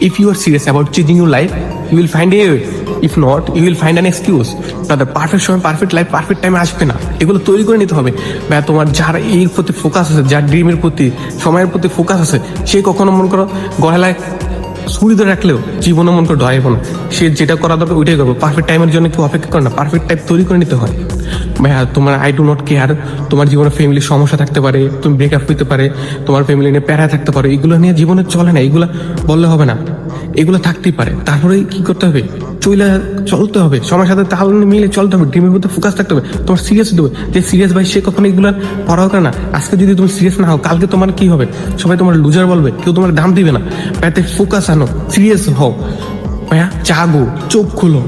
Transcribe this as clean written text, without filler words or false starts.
If you are serious about changing your life, you will find a way. If not, you will find an excuse. তাদের perfect সময়, perfect life, perfect টাইমে আসবে না। এগুলো তৈরি করে নিতে হবে। বা তোমার যার এর প্রতি ফোকাস আছে, যার ড্রিমের প্রতি, সময়ের প্রতি ফোকাস আছে, সে কখনো মন করো গলায় ছুরি ধরে রাখলেও জীবনে মন করে ডরাইব না। সে যেটা করা দরকার ওইটাই করবে। পারফেক্ট টাইমের জন্য কেউ অপেক্ষা করে না, পারফেক্ট টাইম তৈরি করে নিতে হয়। ভাইয়া তোমার আই ডু নট কেয়ার, তোমার জীবনে ফ্যামিলির সমস্যা থাকতে পারে, তুমি ব্রেকআপ হইতে পারে, তোমার ফ্যামিলি নিয়ে প্যারা থাকতে পারে, এগুলো নিয়ে জীবনে চলে না, এগুলো বললে হবে না, এগুলো থাকতেই পারে। তারপরে কি করতে হবে, চলতে হবে, সময়ের সাথে তাল মিলে চলতে হবে, ড্রিমের মধ্যে ফোকাস থাকতে হবে, তোমার সিরিয়াস হতে হবে। যে সিরিয়াস ভাই সে কখনো এগুলো পড়াও করে না। আজকে যদি তুমি সিরিয়াস না হও, কালকে তোমার কি হবে, সবাই তোমার লুজার বলবে, কেউ তোমার দাম দিবে না। ভাইতে ফোকাস আনো, সিরিয়াস হও ভাইয়া, জাগো, চোখ খুলো।